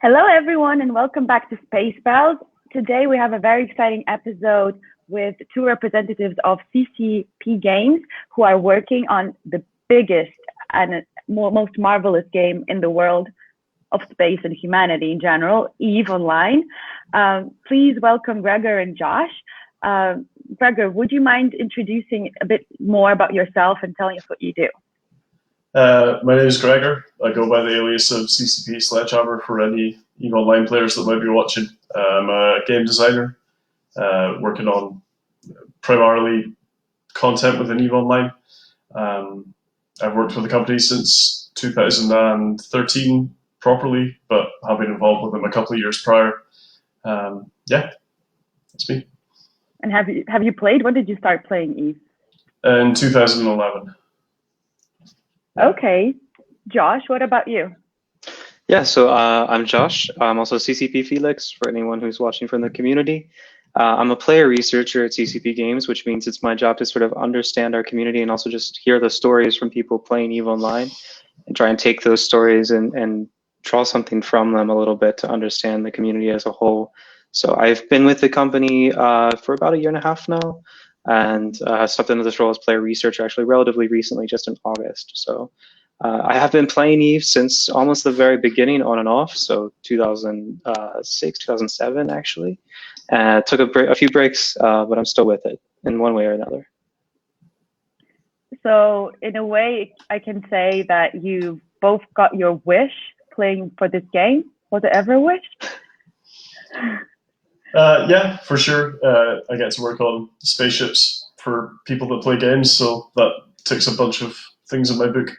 Hello, everyone, and welcome back to Space Pals. Today, we have a very exciting episode with two representatives of CCP Games who are working on the biggest and most marvelous game in the world of space and humanity in general, EVEonline. Please welcome Gregor and Josh. Gregor, would you mind introducing a bit more about yourself and telling us what you do? My name is Gregor. I go by the alias of CCP Sledgehammer for any EVEonline players that might be watching. I'm a game designer working on primarily content within EVEonline. I've worked with the company since 2013 properly, but have been involved with them a couple of years prior. Yeah, that's me. And have you played? When did you start playing Eve? In 2011. Okay. Josh, what about you? Yeah, so I'm Josh. I'm also CCP Felix for anyone who's watching from the community. I'm a player researcher at CCP Games, which means it's my job to sort of understand our community and also just hear the stories from people playing EVEonline and try and take those stories and draw something from them a little bit to understand the community as a whole. So I've been with the company for about 1.5 years now, and stepped into this role as player researcher actually relatively recently, just in August. So I have been playing Eve since almost the very beginning, on and off. So 2006, 2007 actually. Took a few breaks, but I'm still with it in one way or another. So in a way, I can say that you both got your wish playing for this game. Was it ever a wish? Yeah, for sure. I get to work on spaceships for people that play games, so that ticks a bunch of things in my book.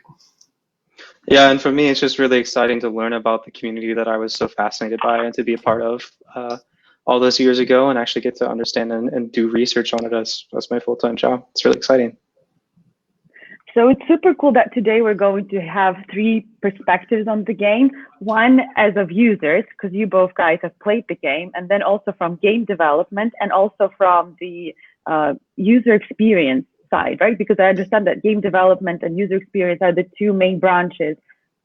Yeah, and for me, it's just really exciting to learn about the community that I was so fascinated by and to be a part of all those years ago and actually get to understand and do research on it as my full-time job. It's really exciting. So it's super cool that today we're going to have three perspectives on the game. One as of users, because you both guys have played the game, and then also from game development and also from the user experience side, right? Because I understand that game development and user experience are the two main branches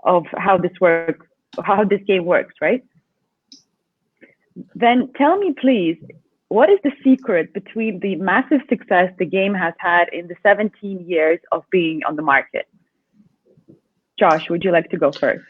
of how this works, how this game works, right? Then tell me, please, what is the secret between the massive success the game has had in the 17 years of being on the market? Josh, would you like to go first?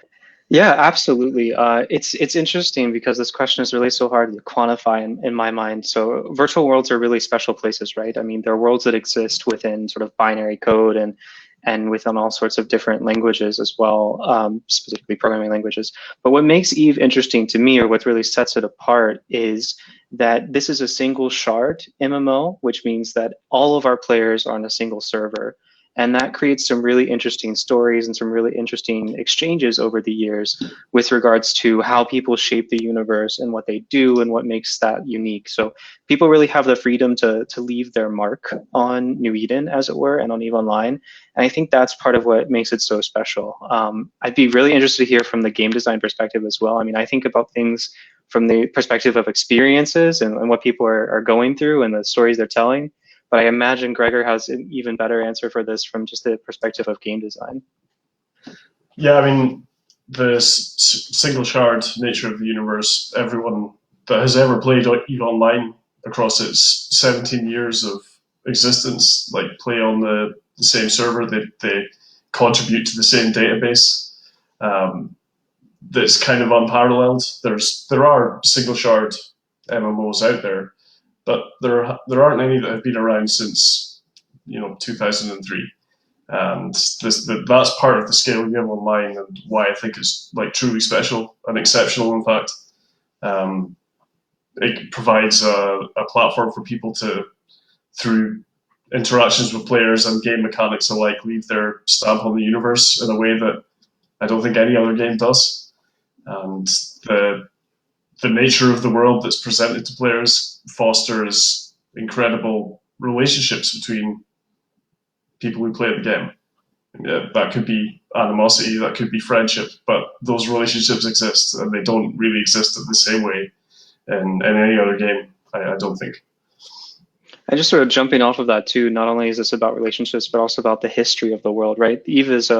Yeah, absolutely. It's interesting because this question is really so hard to quantify in my mind. So virtual worlds are really special places, right? I mean, they're worlds that exist within sort of binary code and within all sorts of different languages as well, specifically programming languages. But what makes Eve interesting to me, or what really sets it apart, is that this is a single shard MMO, which means that all of our players are on a single server. And that creates some really interesting stories and some really interesting exchanges over the years with regards to how people shape the universe and what they do and what makes that unique. So people really have the freedom to leave their mark on New Eden, as it were, and on EVEonline. And I think that's part of what makes it so special. I'd be really interested to hear from the game design perspective as well. I mean, I think about things from the perspective of experiences and what people are going through and the stories they're telling. But I imagine Gregor has an even better answer for this from just the perspective of game design. Yeah, I mean, the single shard nature of the universe, everyone that has ever played EVEonline across its 17 years of existence, like play on the same server, they contribute to the same database. That's kind of unparalleled. There are single shard MMOs out there, but there aren't any that have been around since 2003, and that's part of the scale of EVEonline and why I think it's like truly special and exceptional. In fact, it provides a platform for people to, through interactions with players and game mechanics alike, leave their stamp on the universe in a way that I don't think any other game does. And the nature of the world that's presented to players fosters incredible relationships between people who play the game. That could be animosity, that could be friendship, but those relationships exist, and they don't really exist in the same way in any other game, I don't think. And just sort of jumping off of that too, not only is this about relationships, but also about the history of the world, right? Eve is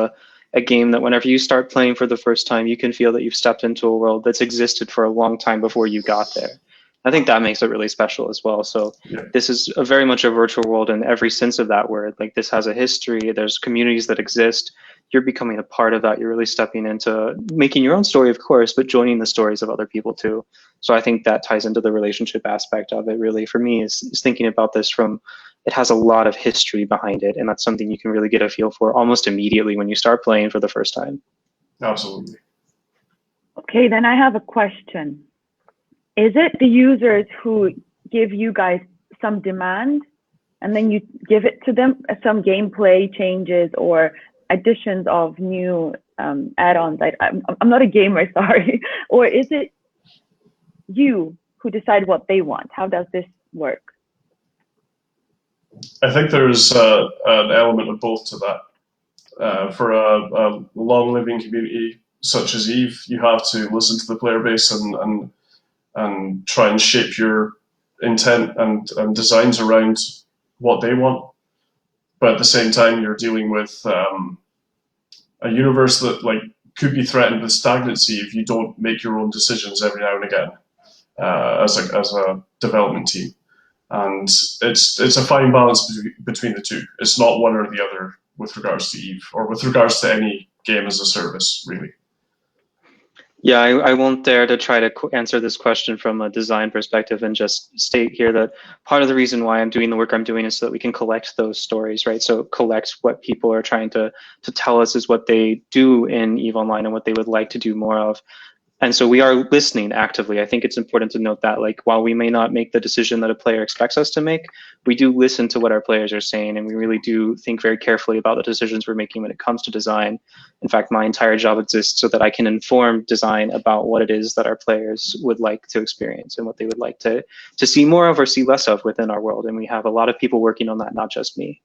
a game that whenever you start playing for the first time, you can feel that you've stepped into a world that's existed for a long time before you got there. I think that makes it really special as well. So this is very much a virtual world in every sense of that word. Like, this has a history, there's communities that exist. You're becoming a part of that. You're really stepping into making your own story, of course, but joining the stories of other people too. So I think that ties into the relationship aspect of it, really, for me, is thinking about this from, it has a lot of history behind it. And that's something you can really get a feel for almost immediately when you start playing for the first time. Absolutely. Okay, then I have a question. Is it the users who give you guys some demand and then you give it to them, some gameplay changes or additions of new add-ons? I'm not a gamer, sorry. Or is it you who decide what they want? How does this work? I think there's an element of both to that. For a long-living community such as EVE, you have to listen to the player base and try and shape your intent and designs around what they want. But at the same time, you're dealing with a universe that could be threatened with stagnancy if you don't make your own decisions every now and again as a development team. And it's a fine balance between the two. It's not one or the other with regards to EVE or with regards to any game as a service, really. Yeah, I won't dare to try to answer this question from a design perspective and just state here that part of the reason why I'm doing the work I'm doing is so that we can collect those stories, right? So collect what people are trying to tell us is what they do in EVEonline and what they would like to do more of. And so we are listening actively. I think it's important to note that, like, while we may not make the decision that a player expects us to make, we do listen to what our players are saying, and we really do think very carefully about the decisions we're making when it comes to design. In fact, my entire job exists so that I can inform design about what it is that our players would like to experience and what they would like to see more of or see less of within our world. And we have a lot of people working on that, not just me.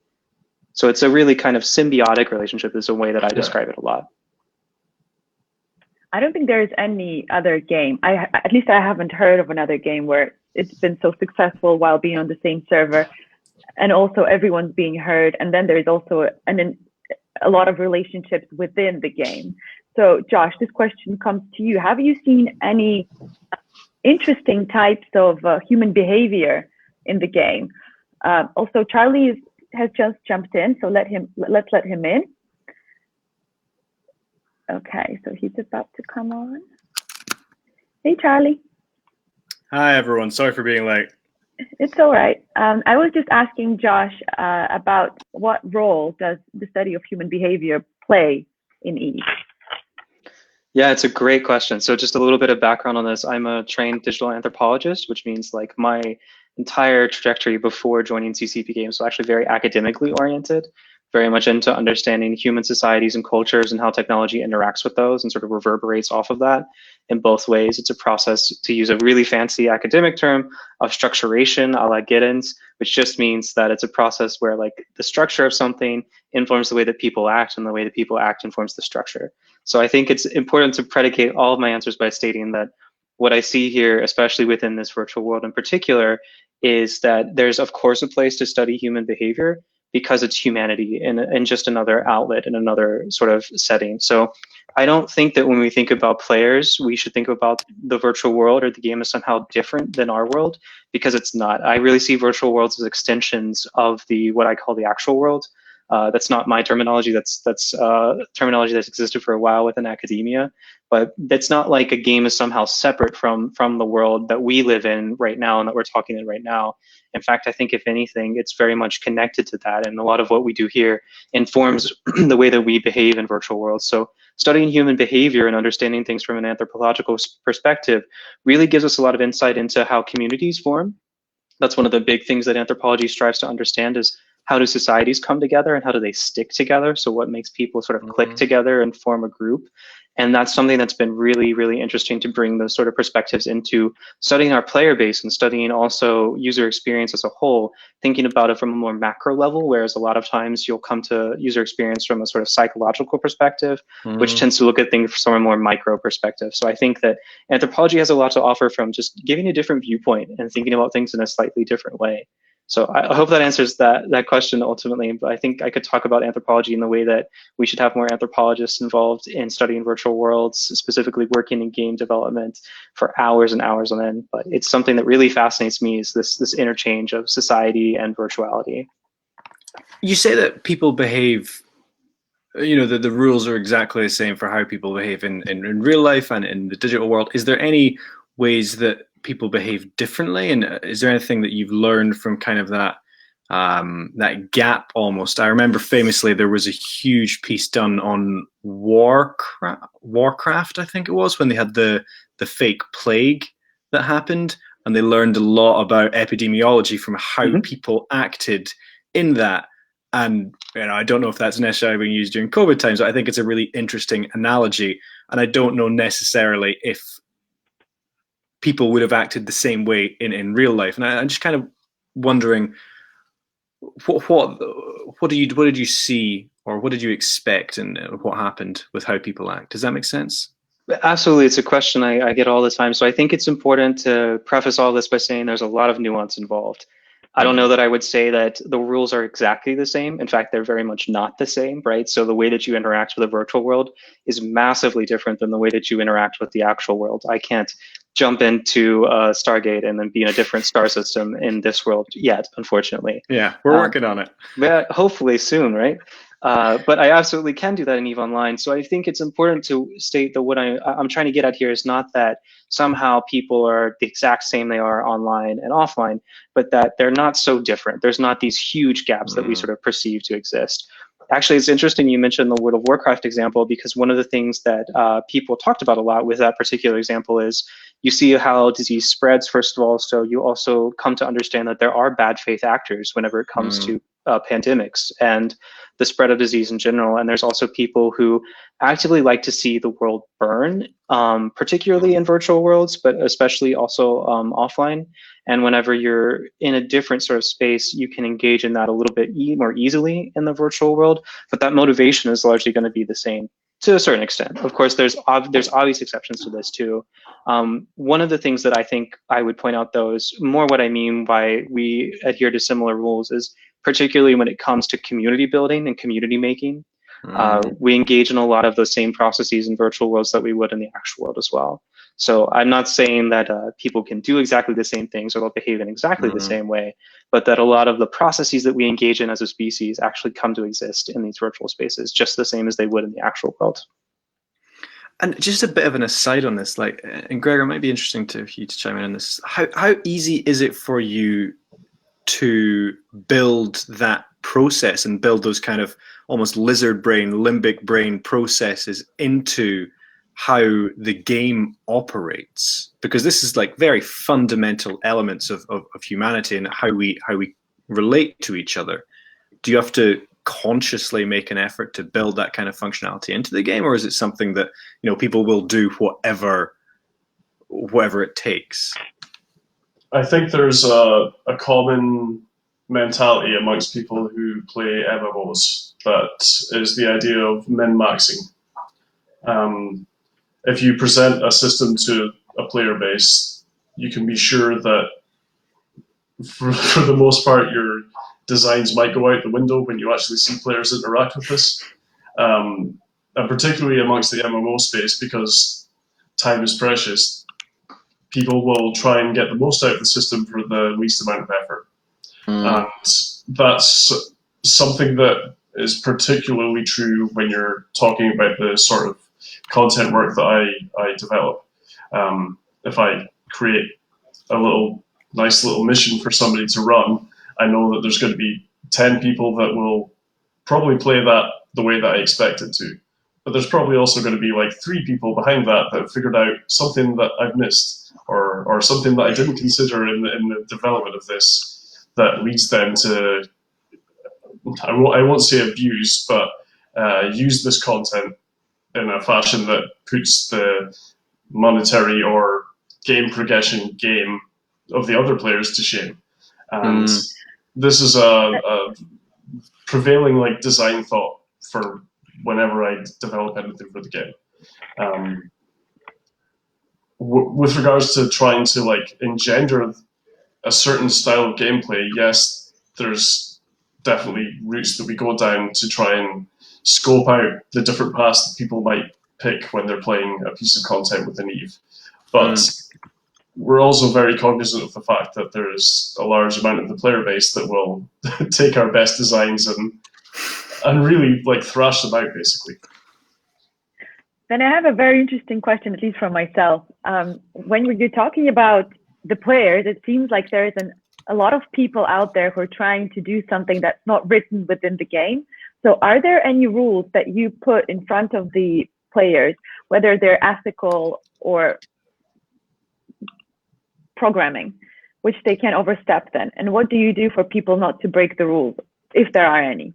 So it's a really kind of symbiotic relationship is a way that I describe it a lot. I don't think there's any other game. At least I haven't heard of another game where it's been so successful while being on the same server, and also everyone's being heard. And then there's also a lot of relationships within the game. So Josh, this question comes to you. Have you seen any interesting types of human behavior in the game? Also, Charlie has just jumped in, so let's let him in. Okay, so he's about to come on. Hey, Charlie. Hi, everyone. Sorry for being late. It's all right. I was just asking Josh about what role does the study of human behavior play in EVE? Yeah, it's a great question. So just a little bit of background on this. I'm a trained digital anthropologist, which means like my entire trajectory before joining CCP Games, so actually very academically oriented, very much into understanding human societies and cultures and how technology interacts with those and sort of reverberates off of that in both ways. It's a process, to use a really fancy academic term, of structuration a la Giddens, which just means that it's a process where like the structure of something informs the way that people act and the way that people act informs the structure. So I think it's important to predicate all of my answers by stating that what I see here, especially within this virtual world in particular, is that there's of course a place to study human behavior because it's humanity and just another outlet in another sort of setting. So I don't think that when we think about players, we should think about the virtual world or the game as somehow different than our world, because it's not. I really see virtual worlds as extensions of what I call the actual world. That's not my terminology. That's terminology that's existed for a while within academia, but that's not like a game is somehow separate from the world that we live in right now and that we're talking in right now. In fact, I think if anything, it's very much connected to that, and a lot of what we do here informs the way that we behave in virtual worlds. So studying human behavior and understanding things from an anthropological perspective really gives us a lot of insight into how communities form. That's one of the big things that anthropology strives to understand, is how do societies come together and how do they stick together? So what makes people sort of click together and form a group? And that's something that's been really, really interesting to bring those sort of perspectives into studying our player base and studying also user experience as a whole, thinking about it from a more macro level, whereas a lot of times you'll come to user experience from a sort of psychological perspective, which tends to look at things from a more micro perspective. So I think that anthropology has a lot to offer from just giving a different viewpoint and thinking about things in a slightly different way. So I hope that answers that question ultimately, but I think I could talk about anthropology in the way that we should have more anthropologists involved in studying virtual worlds, specifically working in game development for hours and hours on end. But it's something that really fascinates me, is this interchange of society and virtuality. You say that people behave, the rules are exactly the same for how people behave in real life and in the digital world. Is there any ways that people behave differently, and is there anything that you've learned from kind of that gap almost? I remember famously there was a huge piece done on Warcraft, I think it was, when they had the fake plague that happened, and they learned a lot about epidemiology from how people acted in that. And I don't know if that's necessarily being used during COVID times, but I think it's a really interesting analogy, and I don't know necessarily if people would have acted the same way in real life. And I'm just kind of wondering, what did you see, or what did you expect, and what happened with how people act? Does that make sense? Absolutely. It's a question I get all the time. So I think it's important to preface all this by saying there's a lot of nuance involved. I don't know that I would say that the rules are exactly the same. In fact, they're very much not the same, right? So the way that you interact with a virtual world is massively different than the way that you interact with the actual world. I can't jump into Stargate and then be in a different star system in this world yet, unfortunately. Yeah, we're working on it. Yeah, hopefully soon, right? But I absolutely can do that in EVEonline. So I think it's important to state that what I'm trying to get at here is not that somehow people are the exact same they are online and offline, but that they're not so different. There's not these huge gaps that we sort of perceive to exist. Actually, it's interesting you mentioned the World of Warcraft example, because one of the things that people talked about a lot with that particular example is you see how disease spreads, first of all, so you also come to understand that there are bad faith actors whenever it comes to pandemics and the spread of disease in general. And there's also people who actively like to see the world burn, particularly in virtual worlds, but especially also offline. And whenever you're in a different sort of space, you can engage in that a little bit more easily in the virtual world, but that motivation is largely going to be the same to a certain extent. Of course, there's obvious exceptions to this too. One of the things that I think I would point out, though, is more what I mean by we adhere to similar rules is particularly when it comes to community building and community making. We engage in a lot of the same processes in virtual worlds that we would in the actual world as well. So I'm not saying that people can do exactly the same things or they'll behave in exactly the same way, but that a lot of the processes that we engage in as a species actually come to exist in these virtual spaces, just the same as they would in the actual world. And just a bit of an aside on this, and Gregor, it might be interesting for you to chime in on this. How easy is it for you to build that process and build those kind of almost lizard brain, limbic brain processes into how the game operates? Because this is like very fundamental elements of humanity and how we relate to each other. Do you have to consciously make an effort to build that kind of functionality into the game, or is it something that people will do whatever it takes? I think there's a common mentality amongst people who play MMOs that is the idea of min-maxing. If you present a system to a player base, you can be sure that for the most part your designs might go out the window when you actually see players interact with this. And particularly amongst the MMO space, because time is precious, people will try and get the most out of the system for the least amount of effort. And that's something that is particularly true when you're talking about the sort of content work that I develop. If I create a nice little mission for somebody to run, I know that there's going to be 10 people that will probably play that the way that I expect it to. But there's probably also going to be like 3 people behind that have figured out something that I've missed, or something that I didn't consider in the development of this, that leads them to, I won't say abuse, but use this content in a fashion that puts the monetary or game progression game of the other players to shame. And this is a prevailing design thought for whenever I develop anything for the game. With regards to trying to engender a certain style of gameplay, yes, there's definitely routes that we go down to try and scope out the different paths that people might pick when they're playing a piece of content within EVE. But we're also very cognizant of the fact that there is a large amount of the player base that will take our best designs and really like thrash them out, basically. Then I have a very interesting question, at least for myself. When you're talking about the players, it seems like there is a lot of people out there who are trying to do something that's not written within the game. So are there any rules that you put in front of the players, whether they're ethical or programming, which they can overstep then? And what do you do for people not to break the rules, if there are any?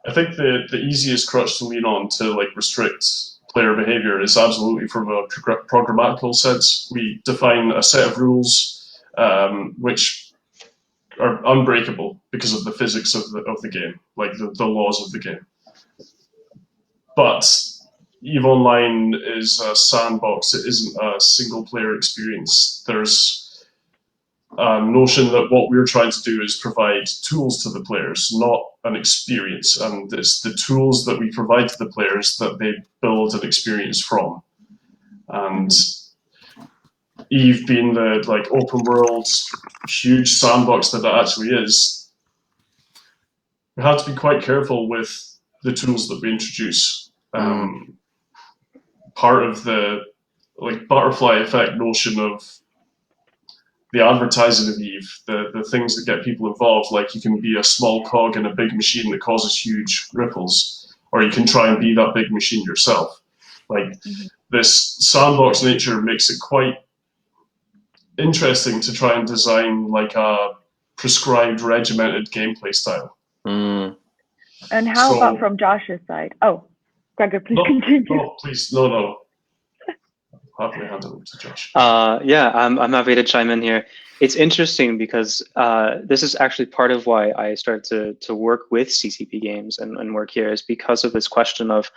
I think the easiest crutch to lean on to like restrict player behavior is absolutely from a programmatical sense. We define a set of rules which are unbreakable because of the physics of the game, like the laws of the game. But EVEonline is a sandbox. It isn't a single player experience. There's a notion that what we're trying to do is provide tools to the players, not an experience. And it's the tools that we provide to the players that they build an experience from. And EVE being the like open world, huge sandbox that it actually is, we have to be quite careful with the tools that we introduce. Part of the like butterfly effect notion of the advertising of EVE, the things that get people involved, like you can be a small cog in a big machine that causes huge ripples, or you can try and be that big machine yourself. Like this sandbox nature makes it quite interesting to try and design like a prescribed, regimented gameplay style. And how about from Josh's side? Oh, Gregor, please continue. No, please, no. Happily hand it over to Josh. Yeah, I'm happy to chime in here. It's interesting because this is actually part of why I started to work with CCP Games and work here, is because of this question of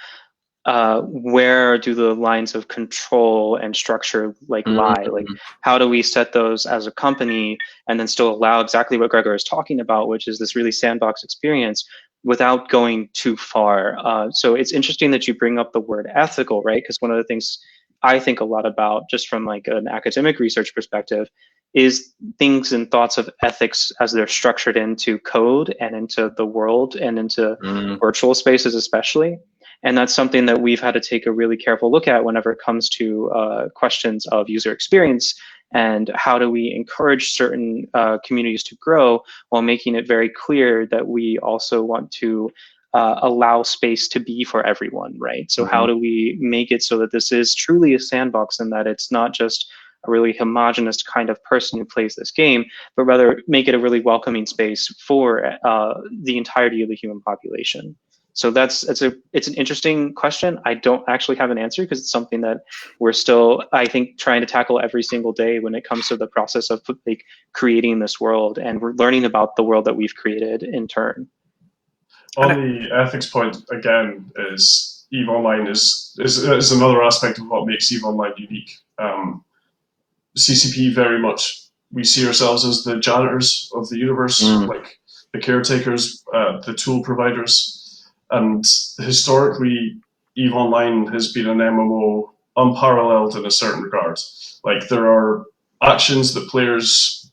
where do the lines of control and structure like lie? Like, how do we set those as a company and then still allow exactly what Gregor is talking about, which is this really sandbox experience, without going too far? So it's interesting that you bring up the word ethical, right? Because one of the things I think a lot about, just from like an academic research perspective, is things and thoughts of ethics as they're structured into code and into the world and into virtual spaces especially. And that's something that we've had to take a really careful look at whenever it comes to questions of user experience and how do we encourage certain communities to grow while making it very clear that we also want to allow space to be for everyone, right? So how do we make it so that this is truly a sandbox and that it's not just a really homogenous kind of person who plays this game, but rather make it a really welcoming space for the entirety of the human population? So it's an interesting question. I don't actually have an answer because it's something that we're still, I think, trying to tackle every single day when it comes to the process of like creating this world, and we're learning about the world that we've created in turn. On the ethics point, again, is EVEonline is another aspect of what makes EVEonline unique. CCP very much, we see ourselves as the janitors of the universe, like the caretakers, the tool providers. And historically, EVEonline has been an MMO unparalleled in a certain regard. Like, there are actions that players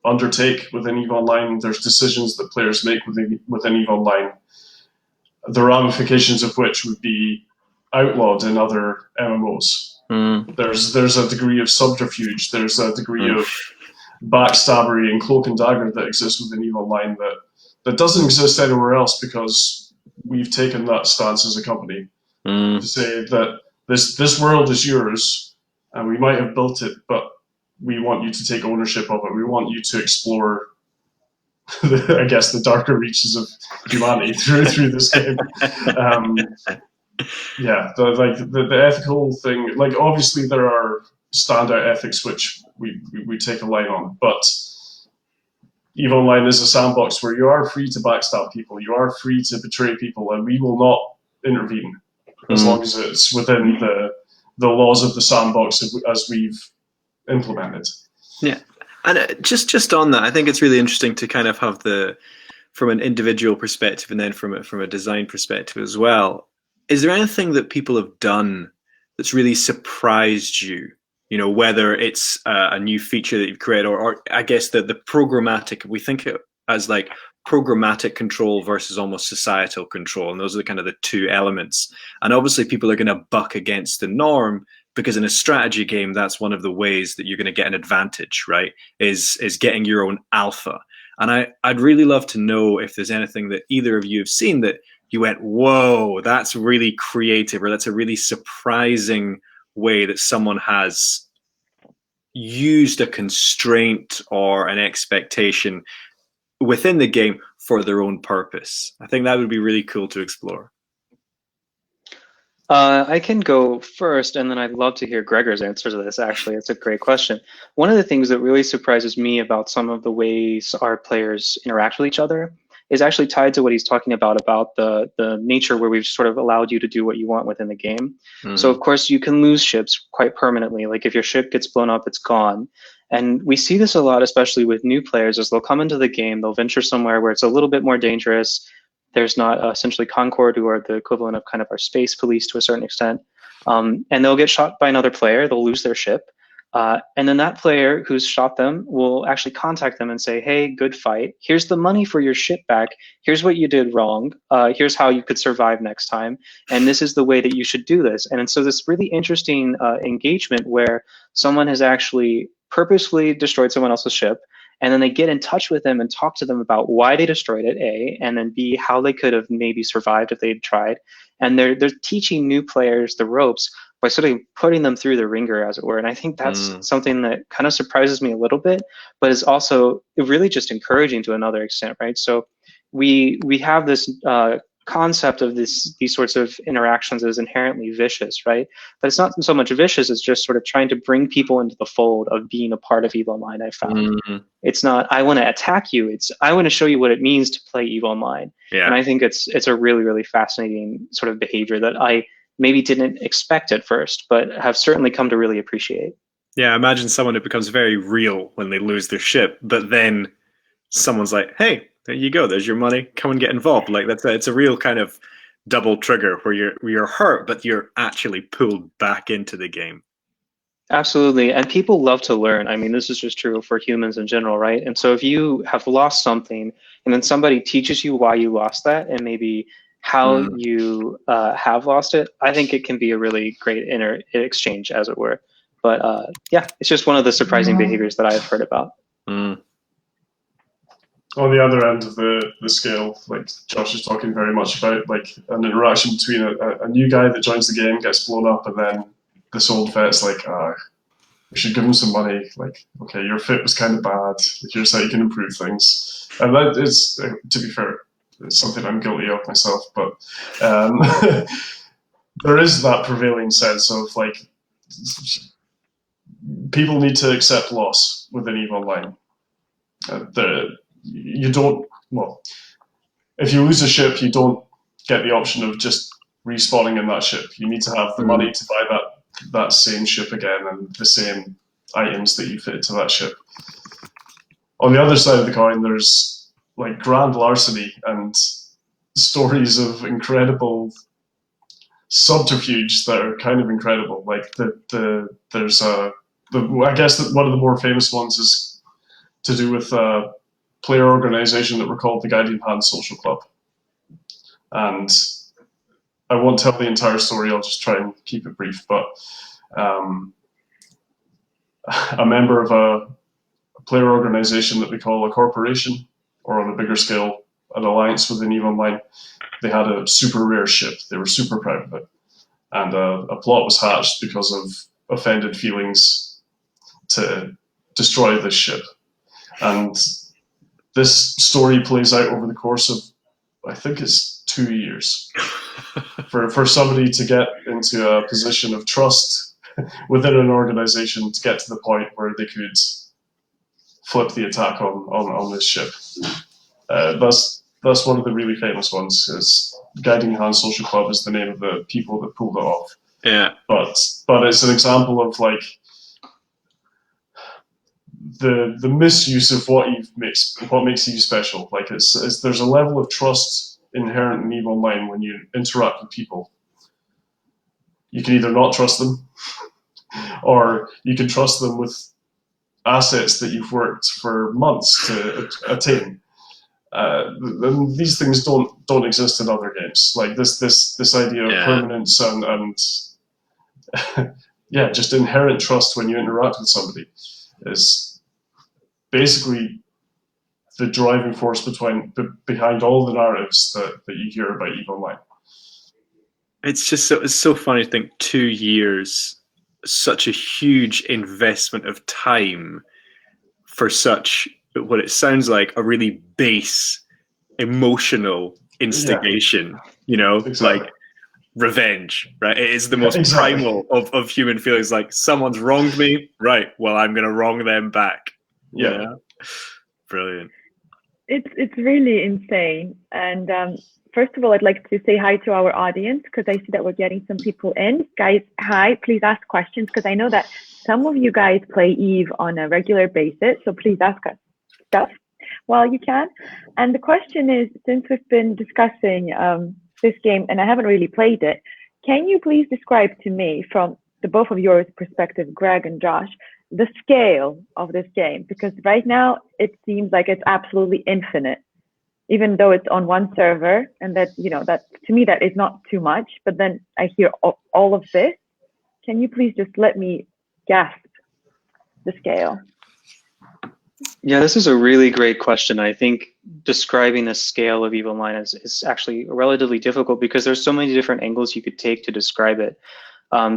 undertake within EVEonline. There's decisions that players make within EVEonline, the ramifications of which would be outlawed in other MMOs. There's a degree of subterfuge. There's a degree of backstabbery and cloak and dagger that exists within EVEonline that doesn't exist anywhere else, because we've taken that stance as a company to say that this world is yours and we might have built it, but we want you to take ownership of it. We want you to explore, I guess, the darker reaches of humanity through this game. Yeah, the ethical thing, like, obviously there are standout ethics which we take a line on, but EVEonline is a sandbox where you are free to backstab people, you are free to betray people, and we will not intervene as long as it's within the laws of the sandbox as we've implemented. Yeah, And just on that, I think it's really interesting to kind of have from an individual perspective and then from a design perspective as well. Is there anything that people have done that's really surprised you? You know, whether it's a new feature that you've created, or I guess the programmatic. We think it as like programmatic control versus almost societal control, and those are kind of the two elements. And obviously, people are going to buck against the norm because in a strategy game, that's one of the ways that you're going to get an advantage, right? Is getting your own alpha. And I'd really love to know if there's anything that either of you have seen that you went, whoa, that's really creative, or that's a really surprising way that someone has used a constraint or an expectation within the game for their own purpose. I think that would be really cool to explore. I can go first, and then I'd love to hear Gregor's answer to this, actually. It's a great question. One of the things that really surprises me about some of the ways our players interact with each other is actually tied to what he's talking about the nature where we've sort of allowed you to do what you want within the game. Mm-hmm. So, of course, you can lose ships quite permanently. Like if your ship gets blown up, it's gone. And we see this a lot, especially with new players, as they'll come into the game, they'll venture somewhere where it's a little bit more dangerous. There's not essentially Concord, who are the equivalent of kind of our space police to a certain extent. And they'll get shot by another player, they'll lose their ship. And then that player who's shot them will actually contact them and say, hey, good fight. Here's the money for your ship back. Here's what you did wrong. Here's how you could survive next time. And this is the way that you should do this. And so this really interesting engagement where someone has actually purposefully destroyed someone else's ship, and then they get in touch with them and talk to them about why they destroyed it, A, and then B, how they could have maybe survived if they'd tried. And they're teaching new players the ropes by sort of putting them through the ringer, as it were. And I think that's something that kind of surprises me a little bit, but is also really just encouraging to another extent, right? So we have this concept of these sorts of interactions as inherently vicious, right? But it's not so much vicious, it's just sort of trying to bring people into the fold of being a part of EVEonline, I found. It's not, I want to attack you, it's, I want to show you what it means to play EVEonline. Yeah. And I think it's a really, really fascinating sort of behavior that I maybe didn't expect at first, but have certainly come to really appreciate. Yeah, imagine someone who becomes very real when they lose their ship, but then someone's like, hey, there you go, there's your money, come and get involved. Like it's a real kind of double trigger where you're hurt, but you're actually pulled back into the game. Absolutely, and people love to learn. I mean, this is just true for humans in general, right? And so if you have lost something and then somebody teaches you why you lost that and maybe how you have lost it, I think it can be a really great exchange, as it were. But yeah, it's just one of the surprising behaviors that I've heard about. On the other end of the scale, like Josh is talking very much about, like an interaction between a new guy that joins the game, gets blown up, and then this old vet's like, we should give him some money. Like, okay, your fit was kind of bad. Here's how you can improve things. And that is, to be fair, it's something I'm guilty of myself. But there is that prevailing sense of like, people need to accept loss within EVEonline. You don't, well, if you lose a ship, you don't get the option of just respawning in that ship. You need to have the money to buy that same ship again and the same items that you fit to that ship. On the other side of the coin, there's like grand larceny and stories of incredible subterfuge that are kind of incredible. Like there's I guess that one of the more famous ones is to do with player organization that were called the Guiding Hand Social Club. And I won't tell the entire story, I'll just try and keep it brief, but a member of a player organization that we call a corporation, or on a bigger scale, an alliance within EVEonline, they had a super rare ship. They were super proud of it. And a plot was hatched because of offended feelings to destroy this ship. And this story plays out over the course of, I think it's 2 years, for somebody to get into a position of trust within an organization to get to the point where they could flip the attack on this ship. That's one of the really famous ones. Is Guiding Hand Social Club is the name of the people that pulled it off. Yeah. But it's an example of like the misuse of what makes Eve special. Like there's a level of trust inherent in EVEonline when you interact with people. You can either not trust them, or you can trust them with assets that you've worked for months to attain. These things don't exist in other games. Like this idea of permanence and yeah, just inherent trust when you interact with somebody is basically the driving force behind all the narratives that you hear about EVEonline. It's just it's so funny to think 2 years, such a huge investment of time for such what it sounds like a really base emotional instigation, you know, exactly. like revenge, right? It is the most primal of human feelings. Like, someone's wronged me, right? Well, I'm going to wrong them back. Yeah. You know? Brilliant. It's really insane. And first of all, I'd like to say hi to our audience, because I see that we're getting some people in. Guys, hi, please ask questions, because I know that some of you guys play Eve on a regular basis, so please ask us stuff while you can. And the question is, since we've been discussing this game and I haven't really played it, can you please describe to me, from the both of your perspective, Greg and Josh, the scale of this game? Because right now it seems like it's absolutely infinite, even though it's on one server, and that, you know, that to me that is not too much. But then I hear all of this. Can you please just let me grasp the scale? Yeah, this is a really great question. I think describing the scale of EVEonline is actually relatively difficult, because there's so many different angles you could take to describe it.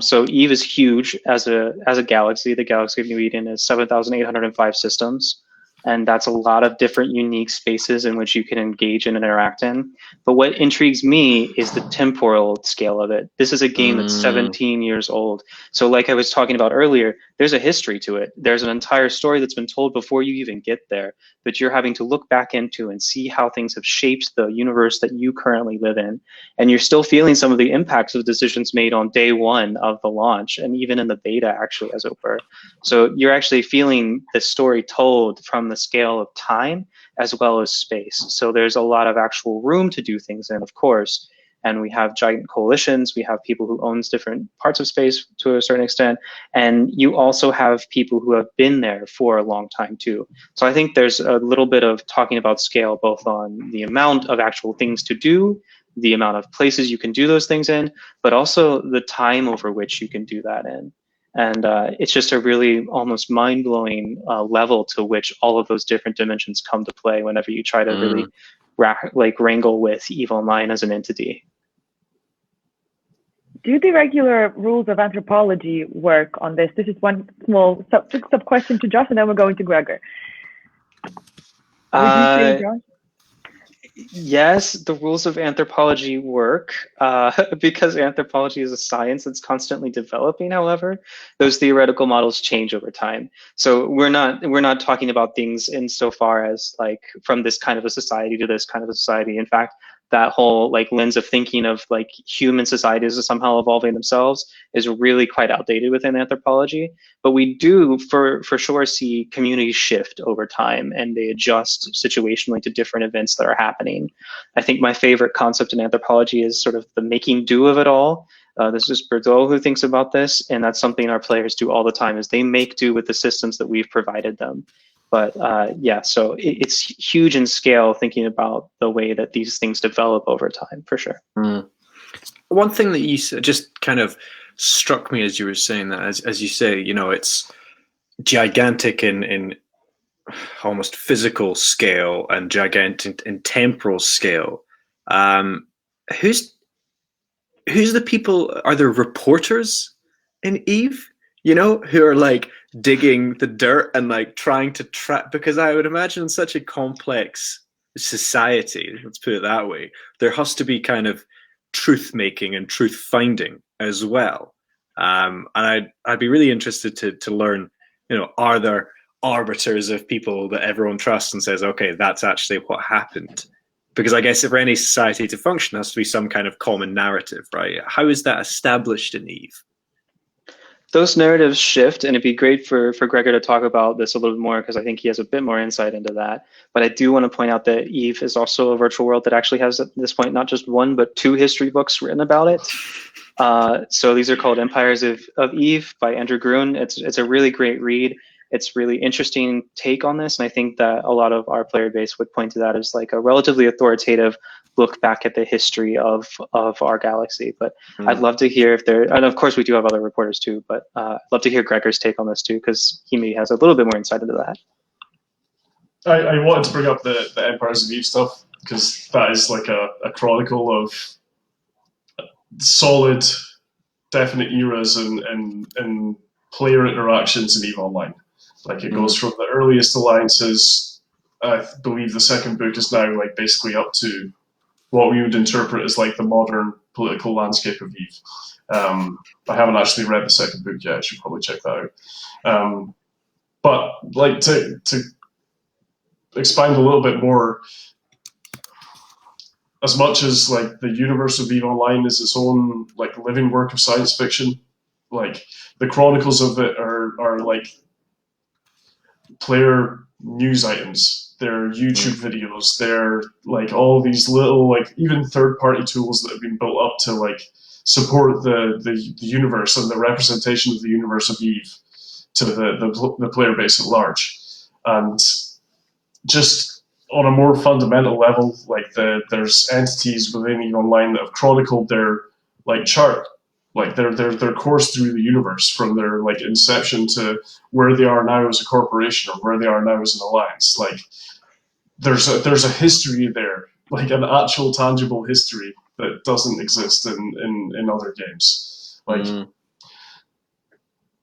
So Eve is huge as a galaxy. The galaxy of New Eden is 7,805 systems. And that's a lot of different unique spaces in which you can engage and interact in. But what intrigues me is the temporal scale of it. This is a game that's 17 years old. So like I was talking about earlier, there's a history to it. There's an entire story that's been told before you even get there, but you're having to look back into and see how things have shaped the universe that you currently live in. And you're still feeling some of the impacts of decisions made on day one of the launch, and even in the beta, actually, as it were. So you're actually feeling the story told from the scale of time as well as space. So there's a lot of actual room to do things in, of course. And we have giant coalitions. We have people who owns different parts of space to a certain extent. And you also have people who have been there for a long time too. So I think there's a little bit of talking about scale, both on the amount of actual things to do, the amount of places you can do those things in, but also the time over which you can do that in. And it's just a really almost mind-blowing level to which all of those different dimensions come to play whenever you try to really wrangle with EVEonline as an entity. Do the regular rules of anthropology work on this? This is one small sub question to Josh, and then we're going to Gregor. Would you say, Josh? Yes, the rules of anthropology work because anthropology is a science that's constantly developing. However, those theoretical models change over time. So we're not talking about things insofar as like from this kind of a society to this kind of a society. In fact, that whole like lens of thinking of like human societies as somehow evolving themselves is really quite outdated within anthropology. But we do for sure see communities shift over time, and they adjust situationally to different events that are happening. I think my favorite concept in anthropology is sort of the making do of it all. This is Bordeaux who thinks about this, and that's something our players do all the time, is they make do with the systems that we've provided them. But yeah, so it's huge in scale, thinking about the way that these things develop over time, for sure. One thing that you said just kind of struck me as you were saying that, as you say, you know, it's gigantic in almost physical scale and gigantic in temporal scale. Who's the people? Are there reporters in Eve, you know, who are like digging the dirt and like trying to track? Because I would imagine such a complex society, let's put it that way, there has to be kind of truth making and truth finding as well. And I'd be really interested to learn, you know, are there arbiters of people that everyone trusts and says, okay, that's actually what happened? Because I guess for any society to function, there has to be some kind of common narrative, right? How is that established in Eve? those narratives shift, and it'd be great for Gregor to talk about this a little bit more because I think he has a bit more insight into that. But I do want to point out that Eve is also a virtual world that actually has at this point not just one but two history books written about it. So these are called Empires of Eve by Andrew Gruen. It's a really great read. It's really interesting take on this, and I think that a lot of our player base would point to that as like a relatively authoritative look back at the history of our galaxy. But I'd love to hear if there, and of course we do have other reporters too, but I'd love to hear Gregor's take on this too, because he maybe has a little bit more insight into that. I wanted to bring up the Empires of Eve stuff, because that is like a chronicle of solid, definite eras and player interactions in EVEonline. Like it goes from the earliest alliances. I believe the second book is now like basically up to what we would interpret as like the modern political landscape of Eve. I haven't actually read the second book yet. I should probably check that out. But like to expand a little bit more, as much as like the universe of EVEonline is its own like living work of science fiction, like the chronicles of it are like player news items. They're YouTube videos. They're like all these little like even third-party tools that have been built up to like support the universe and the representation of the universe of Eve to the player base at large. And just on a more fundamental level, like there's entities within EVEonline that have chronicled their like chart, like their course through the universe from their like inception to where they are now as a corporation or where they are now as an alliance. Like there's a history there, like an actual tangible history that doesn't exist in other games. Like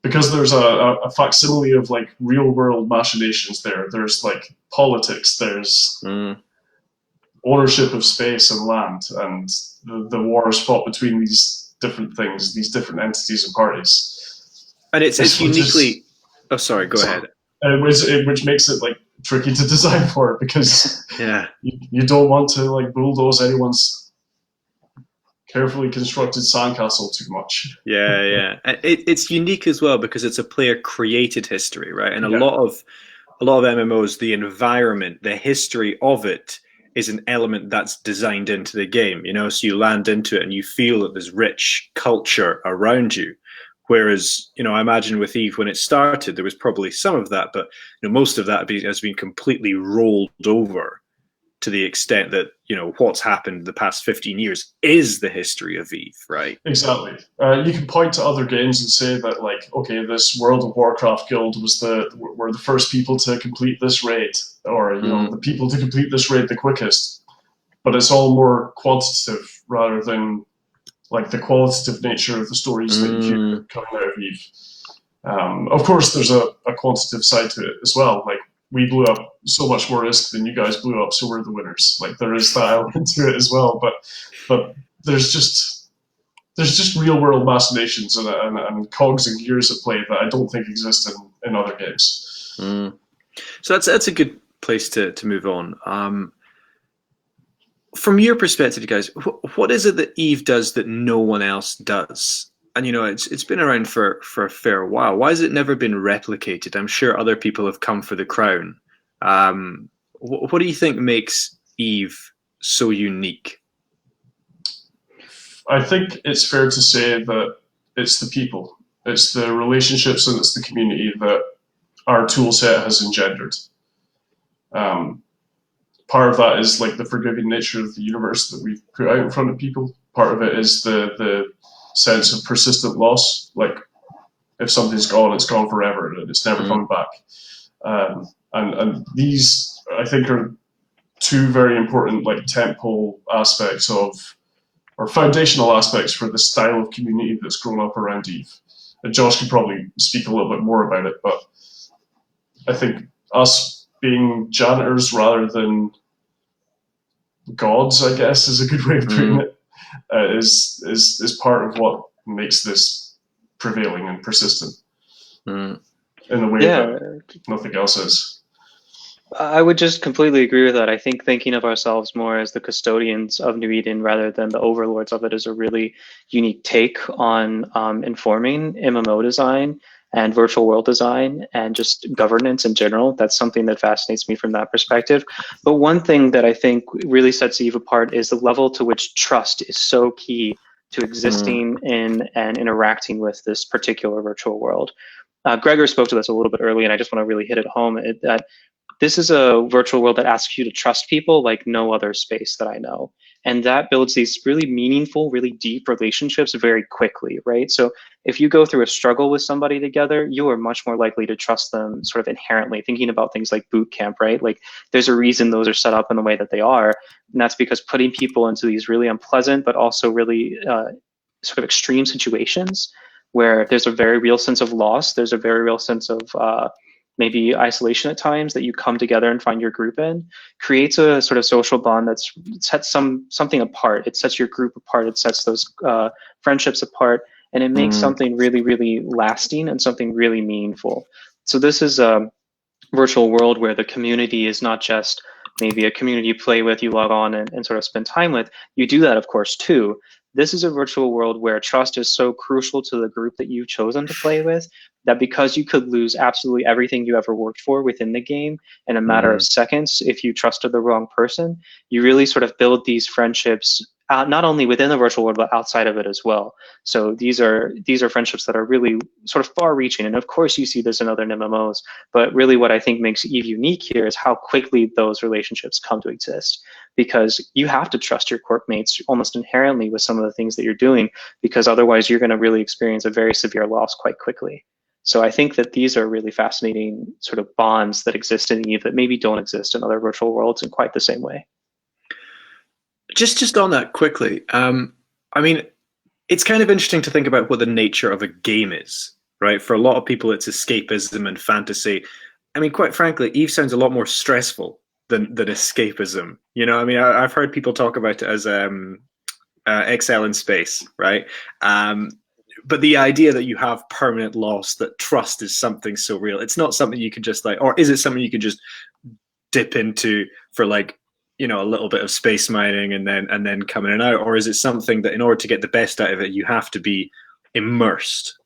because there's a facsimile of like real world machinations there. There's like politics, there's ownership of space and land, and the wars fought between these different things, these different entities and parties. And it's uniquely... Oh, sorry, go ahead. Which makes it like tricky to design for, because you don't want to like bulldoze anyone's carefully constructed sandcastle too much. It's unique as well because it's a player created history, right? And a lot of MMOs, the environment, the history of it is an element that's designed into the game, you know, so you land into it and you feel that there's rich culture around you. Whereas, you know, I imagine with Eve when it started, there was probably some of that, but you know, most of that has been completely rolled over to the extent that, you know, what's happened the past 15 years is the history of Eve, right? Exactly. You can point to other games and say that, like, okay, this World of Warcraft guild were the first people to complete this raid, or, you know, the people to complete this raid the quickest. But it's all more quantitative rather than, like, the qualitative nature of the stories that you hear coming out of Eve. Of course, there's a quantitative side to it as well. Like, we blew up so much more risk than you guys blew up, so we're the winners. Like, there is that element to it as well. But there's just real world machinations and cogs and gears at play that I don't think exist in other games. So that's a good place to move on. From your perspective, you guys, what is it that Eve does that no one else does? And, you know, it's been around for a fair while. Why has it never been replicated? I'm sure other people have come for the crown. What do you think makes Eve so unique? I think it's fair to say that it's the people. It's the relationships and it's the community that our tool set has engendered. Part of that is like the forgiving nature of the universe that we've put out in front of people. Part of it is the sense of persistent loss. Like, if something's gone, it's gone forever and it's never coming back. And these, I think, are two very important like tentpole aspects of, or foundational aspects for the style of community that's grown up around Eve. And Josh could probably speak a little bit more about it, but I think us being janitors rather than gods, I guess, is a good way of putting it, is part of what makes this prevailing and persistent in a way that nothing else is. I would just completely agree with that. I think thinking of ourselves more as the custodians of New Eden rather than the overlords of it is a really unique take on informing MMO design and virtual world design and just governance in general. That's something that fascinates me from that perspective. But one thing that I think really sets EVE apart is the level to which trust is so key to existing in and interacting with this particular virtual world. Gregor spoke to this a little bit earlier, and I just want to really hit it home that this is a virtual world that asks you to trust people like no other space that I know. And that builds these really meaningful, really deep relationships very quickly, right? So if you go through a struggle with somebody together, you are much more likely to trust them sort of inherently, thinking about things like boot camp, right? Like there's a reason those are set up in the way that they are. And that's because putting people into these really unpleasant, but also really sort of extreme situations where there's a very real sense of loss, there's a very real sense of maybe isolation at times that you come together and find your group in, creates a sort of social bond that sets something apart. It sets your group apart. It sets those friendships apart, and it makes something really, really lasting and something really meaningful. So this is a virtual world where the community is not just maybe a community you play with, you log on and sort of spend time with. You do that, of course, too. This is a virtual world where trust is so crucial to the group that you've chosen to play with that because you could lose absolutely everything you ever worked for within the game in a matter of seconds if you trusted the wrong person, you really sort of build these friendships not only within the virtual world but outside of it as well. So these are friendships that are really sort of far-reaching, and of course you see this in other MMOs. But really, what I think makes EVE unique here is how quickly those relationships come to exist, because you have to trust your corp mates almost inherently with some of the things that you're doing, because otherwise you're going to really experience a very severe loss quite quickly. So I think that these are really fascinating sort of bonds that exist in EVE that maybe don't exist in other virtual worlds in quite the same way. Just on that quickly, I mean, it's kind of interesting to think about what the nature of a game is, right? For a lot of people, it's escapism and fantasy. I mean, quite frankly, EVE sounds a lot more stressful than escapism. You know, I mean, I've heard people talk about it as Excel in space, right? But the idea that you have permanent loss, that trust is something so real, it's not something you can just like, or is it something you can just dip into for like, you know, a little bit of space mining and then come in and out, or is it something that in order to get the best out of it, you have to be immersed?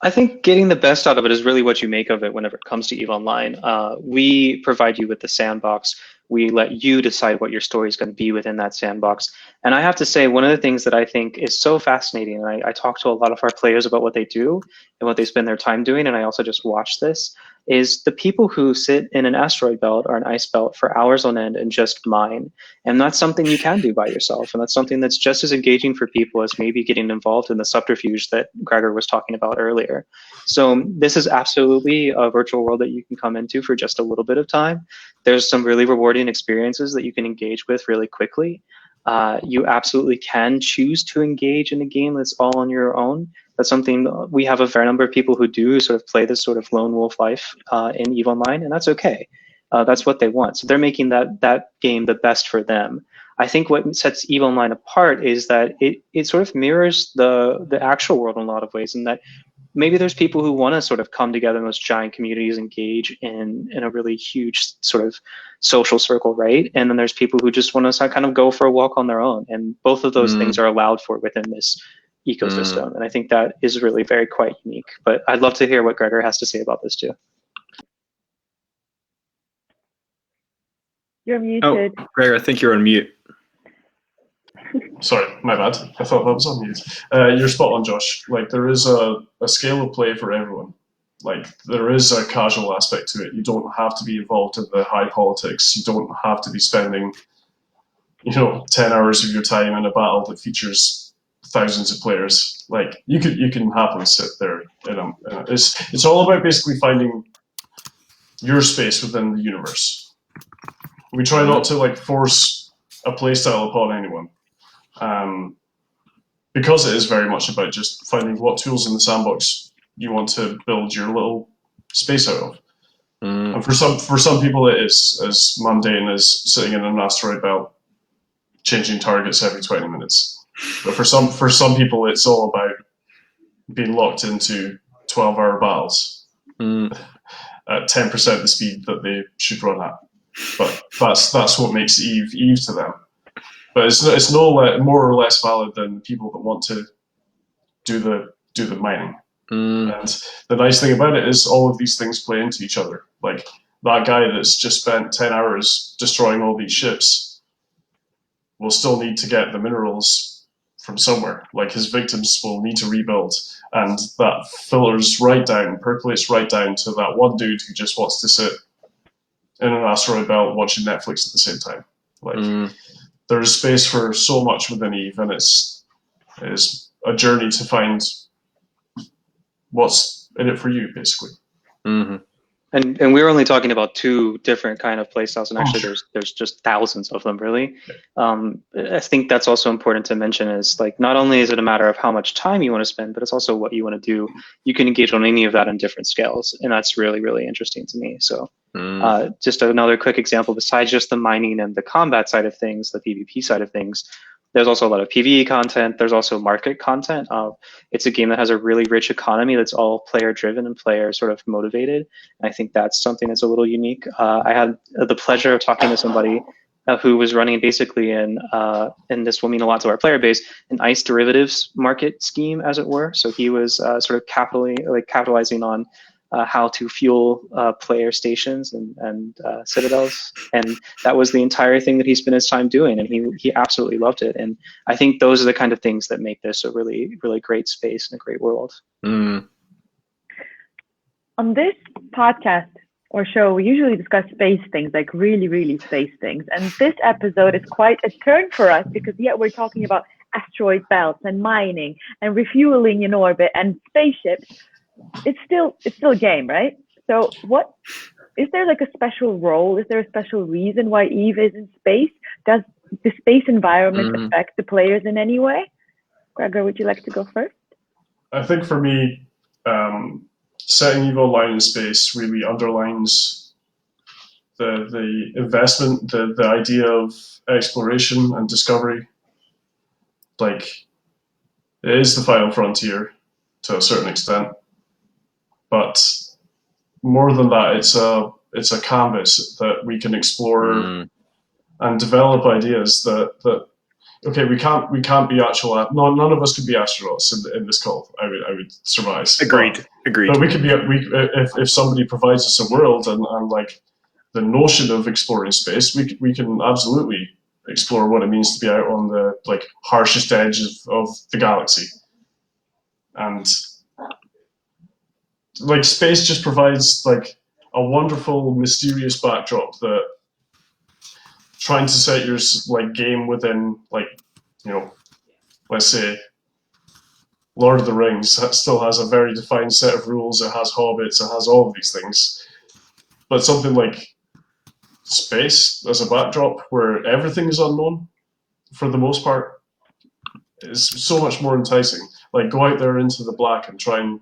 I think getting the best out of it is really what you make of it whenever it comes to EVEonline. We provide you with the sandbox. We let you decide what your story is going to be within that sandbox. And I have to say, one of the things that I think is so fascinating, and I talk to a lot of our players about what they do and what they spend their time doing, and I also just watch this, is the people who sit in an asteroid belt or an ice belt for hours on end and just mine. And that's something you can do by yourself. And that's something that's just as engaging for people as maybe getting involved in the subterfuge that Gregor was talking about earlier. So this is absolutely a virtual world that you can come into for just a little bit of time. There's some really rewarding experiences that you can engage with really quickly. You absolutely can choose to engage in a game that's all on your own. That's something we have a fair number of people who do sort of play this sort of lone wolf life in EVEonline, and that's okay. That's what they want. So they're making that game the best for them. I think what sets EVEonline apart is that it sort of mirrors the actual world in a lot of ways, and that maybe there's people who want to sort of come together in those giant communities, engage in a really huge sort of social circle, right? And then there's people who just want to kind of go for a walk on their own. And both of those things are allowed for within this ecosystem. And I think that is really very quite unique. But I'd love to hear what Gregor has to say about this too. You're muted. Oh, Gregor, I think you're on mute. Sorry, my bad. I thought that was on mute. You're spot on, Josh. Like, there is a scale of play for everyone. Like, there is a casual aspect to it. You don't have to be involved in the high politics. You don't have to be spending, 10 hours of your time in a battle that features thousands of players. Like, you can happily sit there. It's all about basically finding your space within the universe. We try not to force a playstyle upon anyone. Because it is very much about just finding what tools in the sandbox you want to build your little space out of. And for some people it is as mundane as sitting in an asteroid belt, changing targets every 20 minutes. But for some people it's all about being locked into 12-hour battles. at 10% the speed that they should run at. But that's what makes Eve to them. But it's more or less valid than people that want to do the mining. And the nice thing about it is all of these things play into each other. Like that guy that's just spent 10 hours destroying all these ships will still need to get the minerals from somewhere. Like his victims will need to rebuild, and that percolates right down to that one dude who just wants to sit in an asteroid belt watching Netflix at the same time. Like there is space for so much within Eve, and it's a journey to find what's in it for you, basically. Mm-hmm. And we were only talking about 2 different kind of play styles, and actually there's just thousands of them, really. I think that's also important to mention is like not only is it a matter of how much time you want to spend, but it's also what you want to do. You can engage on any of that on different scales, and that's really, really interesting to me. So just another quick example, besides just the mining and the combat side of things, the PvP side of things, there's also a lot of PvE content. There's also market content. It's a game that has a really rich economy that's all player driven and player sort of motivated. And I think that's something that's a little unique. I had the pleasure of talking to somebody who was running basically and this will mean a lot to our player base, an ICE derivatives market scheme, as it were. So he was sort of capitalizing on how to fuel player stations and citadels, and that was the entire thing that he spent his time doing, and he absolutely loved it. And I think those are the kind of things that make this a really, really great space and a great world. On this podcast or show, we usually discuss space things, like really, really space things, and this episode is quite a turn for us because we're talking about asteroid belts and mining and refueling in orbit and spaceships. It's still a game, right? So what is there like a special role? Is there a special reason why Eve is in space? Does the space environment affect the players in any way? Gregor, would you like to go first? I think for me, setting EVEonline in space really underlines the investment, the idea of exploration and discovery. Like, it is the final frontier to a certain extent. But more than that, it's a canvas that we can explore and develop ideas that okay, we can't be actual. None of us could be astronauts in this call. I would surmise. Agreed. But we could be. If somebody provides us a world and like the notion of exploring space, we can absolutely explore what it means to be out on the like harshest edge of the galaxy, and like space just provides like a wonderful, mysterious backdrop that trying to set your like game within, like, you know, let's say Lord of the Rings, that still has a very defined set of rules. It has hobbits, it has all of these things. But something like space as a backdrop where everything is unknown for the most part is so much more enticing. Like, go out there into the black and try and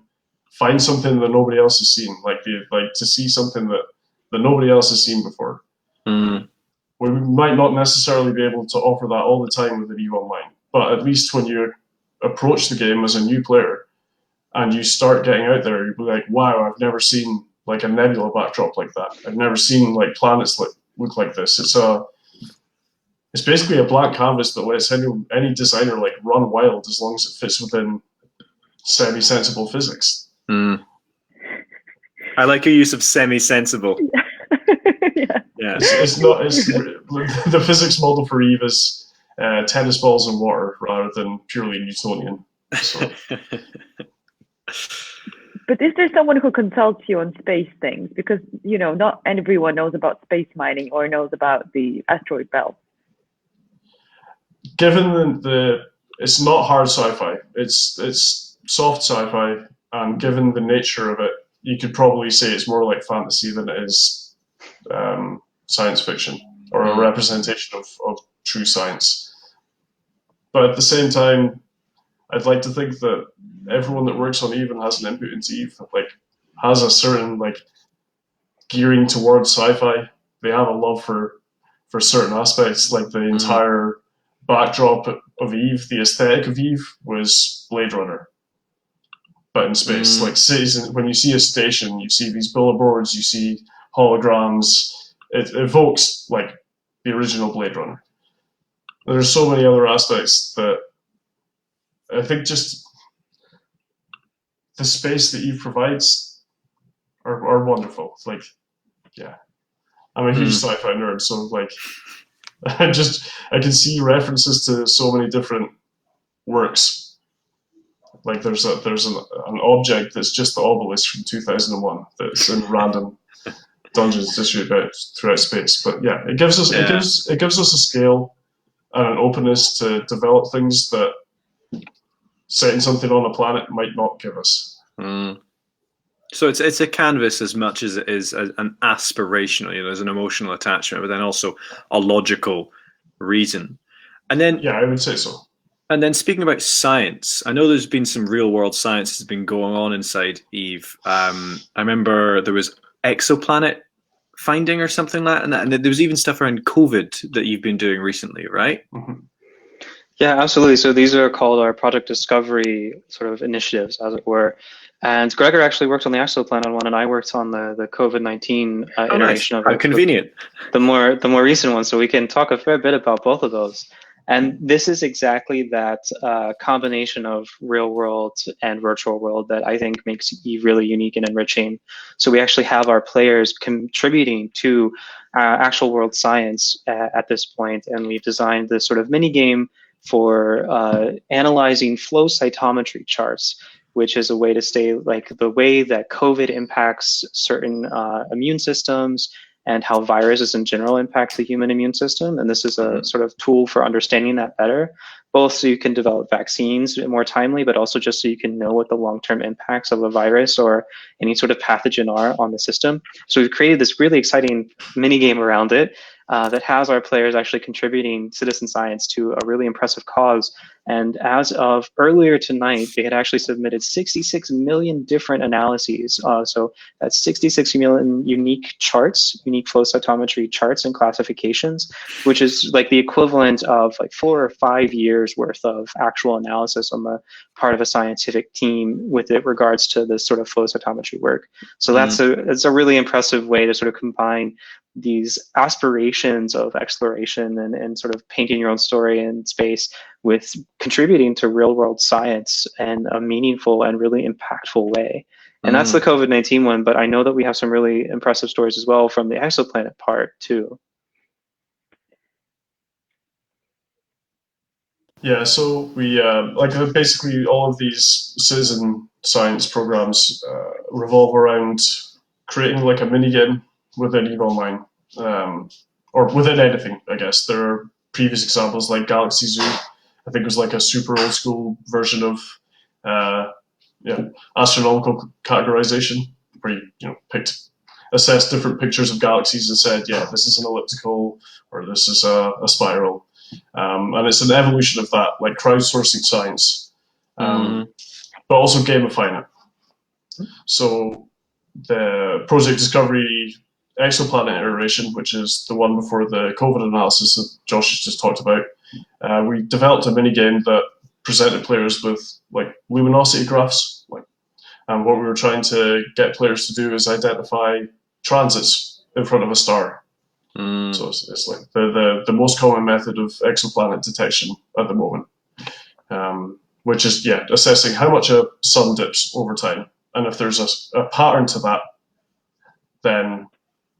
find something that nobody else has seen, like to see something that nobody else has seen before. We might not necessarily be able to offer that all the time with an EVEonline, but at least when you approach the game as a new player and you start getting out there, you'll be like, wow, I've never seen like a nebula backdrop like that. I've never seen like planets look like this. It's basically a blank canvas that lets any designer like run wild as long as it fits within semi-sensible physics. I like your use of semi-sensible. Yeah. It's the physics model for Eve is tennis balls and water rather than purely Newtonian. So. But is there someone who consults you on space things? Because, you know, not everyone knows about space mining or knows about the asteroid belt. Given it's not hard sci-fi, it's soft sci-fi, and given the nature of it, you could probably say it's more like fantasy than it is science fiction or a representation of true science. But at the same time, I'd like to think that everyone that works on Eve and has an input into Eve like has a certain like gearing towards sci-fi. They have a love for certain aspects, like the entire backdrop of Eve, the aesthetic of Eve was Blade Runner. but in space. Like cities, when you see a station, you see these billboards, you see holograms. It evokes like the original Blade Runner. There's so many other aspects that I think just the space that Eve provides are wonderful. Like, yeah, I'm a huge sci-fi nerd, so like, I can see references to so many different works. Like there's an object that's just the obelisk from 2001 that's in random dungeons distributed throughout space. But yeah, it gives us a scale and an openness to develop things that setting something on a planet might not give us. So it's a canvas as much as it is an aspirational. There's an emotional attachment, but then also a logical reason. And then yeah, I would say so. And then speaking about science, I know there's been some real world science that's been going on inside Eve. I remember there was exoplanet finding or something like that, and there was even stuff around COVID that you've been doing recently, right? Yeah, absolutely. So these are called our project discovery sort of initiatives, as it were. And Gregor actually worked on the exoplanet one, and I worked on the COVID-19 iteration of it. How convenient. The more recent one, so we can talk a fair bit about both of those. And this is exactly that combination of real world and virtual world that I think makes Eve really unique and enriching. So we actually have our players contributing to actual world science at this point, and we've designed this sort of mini game for analyzing flow cytometry charts, which is a way to stay like the way that COVID impacts certain immune systems and how viruses in general impact the human immune system. And this is a sort of tool for understanding that better, both so you can develop vaccines more timely, but also just so you can know what the long-term impacts of a virus or any sort of pathogen are on the system. So we've created this really exciting mini game around it that has our players actually contributing citizen science to a really impressive cause. And as of earlier tonight, they had actually submitted 66 million different analyses. So that's 66 million unique charts, unique flow cytometry charts and classifications, which is like the equivalent of like 4 or 5 years worth of actual analysis on the part of a scientific team with it regards to this sort of flow cytometry work. So that's a really impressive way to sort of combine these aspirations of exploration and sort of painting your own story in space with contributing to real world science in a meaningful and really impactful way. And that's the COVID-19 one, but I know that we have some really impressive stories as well from the exoplanet part too. Yeah, so we basically all of these citizen science programs revolve around creating like a mini game within EVEonline, or within anything, I guess. There are previous examples like Galaxy Zoo. I think it was like a super old school version of astronomical categorization, where you assessed different pictures of galaxies and said, yeah, this is an elliptical or this is a spiral. And it's an evolution of that, like crowdsourcing science, but also gamifying it. So the Project Discovery exoplanet iteration, which is the one before the COVID analysis that Josh has just talked about, we developed a mini game that presented players with like luminosity graphs. And what we were trying to get players to do is identify transits in front of a star. So it's like the most common method of exoplanet detection at the moment, which is assessing how much a sun dips over time, and if there's a pattern to that, then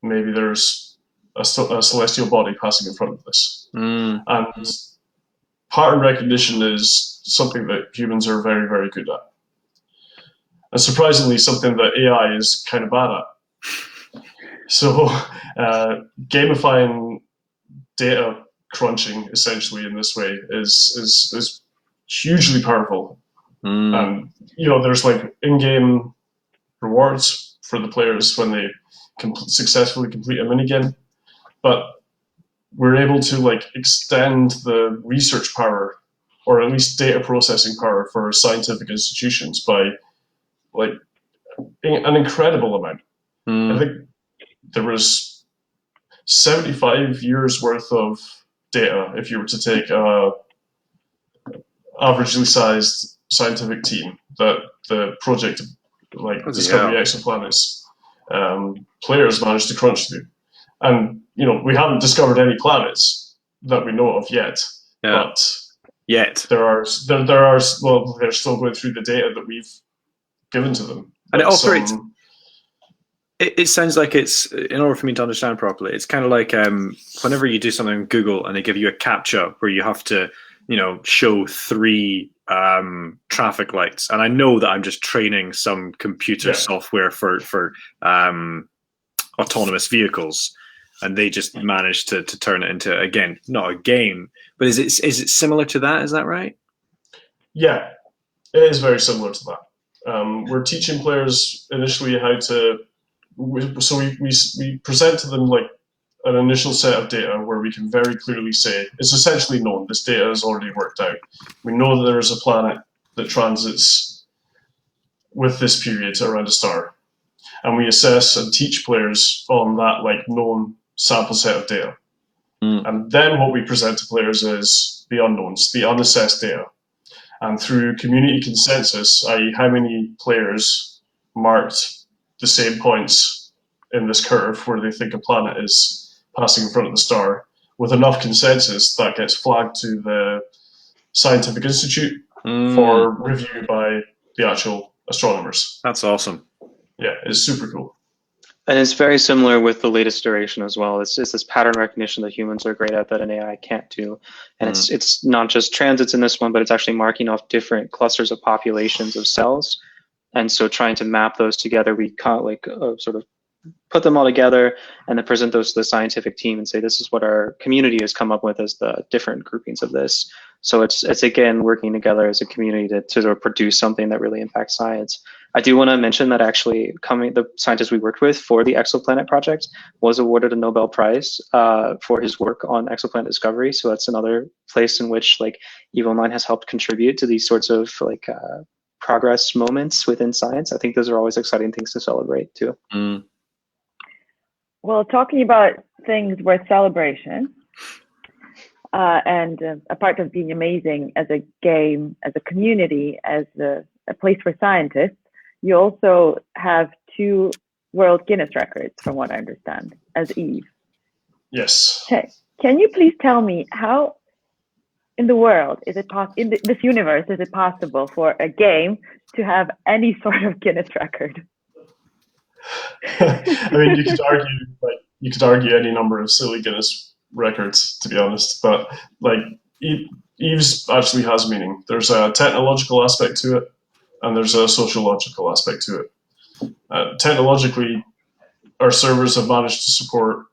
maybe there's a celestial body passing in front of this. And pattern recognition is something that humans are very, very good at, and surprisingly something that AI is kind of bad at. So gamifying data crunching essentially in this way is hugely powerful. And there's like in-game rewards for the players when they successfully complete a minigame, but we're able to like extend the research power, or at least data processing power, for scientific institutions by like an incredible amount. I think there was 75 years worth of data if you were to take a averagely sized scientific team that the project, like Discovery Exoplanets, players managed to crunch through. And we haven't discovered any planets that we know of yet, but there are well, they're still going through the data that we've given to them. And it operates. It sounds like it's, in order for me to understand properly, it's kind of like whenever you do something on Google and they give you a CAPTCHA where you have to, show 3 traffic lights, and I know that I'm just training some computer software for autonomous vehicles, and they just managed to turn it into, again, not a game, but is it similar to that? Is that right? Yeah, it is very similar to that. We're teaching players initially how to. So we present to them like an initial set of data where we can very clearly say it's essentially known. This data is already worked out. We know that there is a planet that transits with this period around a star, and we assess and teach players on that like known sample set of data. And then what we present to players is the unknowns, the unassessed data, and through community consensus, i.e., how many players marked the same points in this curve where they think a planet is passing in front of the star, with enough consensus that gets flagged to the scientific institute for review by the actual astronomers. That's awesome. Yeah, it's super cool. And it's very similar with the latest iteration as well. It's this pattern recognition that humans are great at that an AI can't do. And it's not just transits in this one, but it's actually marking off different clusters of populations of cells. And so trying to map those together, we sort of put them all together and then present those to the scientific team and say, this is what our community has come up with as the different groupings of this. So it's again, working together as a community to sort of produce something that really impacts science. I do want to mention that actually the scientist we worked with for the exoplanet project was awarded a Nobel Prize for his work on exoplanet discovery. So that's another place in which like EVEonline has helped contribute to these sorts of like progress moments within science. I think those are always exciting things to celebrate too. Well, talking about things worth celebration, and a part of being amazing as a game, as a community, as a place for scientists, you also have 2 World Guinness records, from what I understand, as Eve. Yes. Okay. Can you please tell me how in the world is it in this universe is it possible for a game to have any sort of Guinness record? I mean, you could argue any number of silly Guinness records, to be honest, but like Eve's actually has meaning. There's a technological aspect to it, and there's a sociological aspect to it. Technologically, our servers have managed to support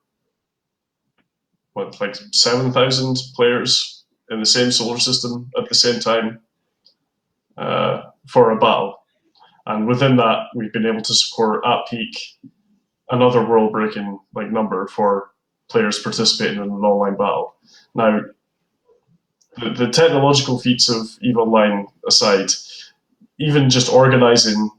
7,000 players in the same solar system at the same time for a battle. And within that, we've been able to support at peak another world-breaking number for players participating in an online battle. Now, the technological feats of EVEonline aside, even just organizing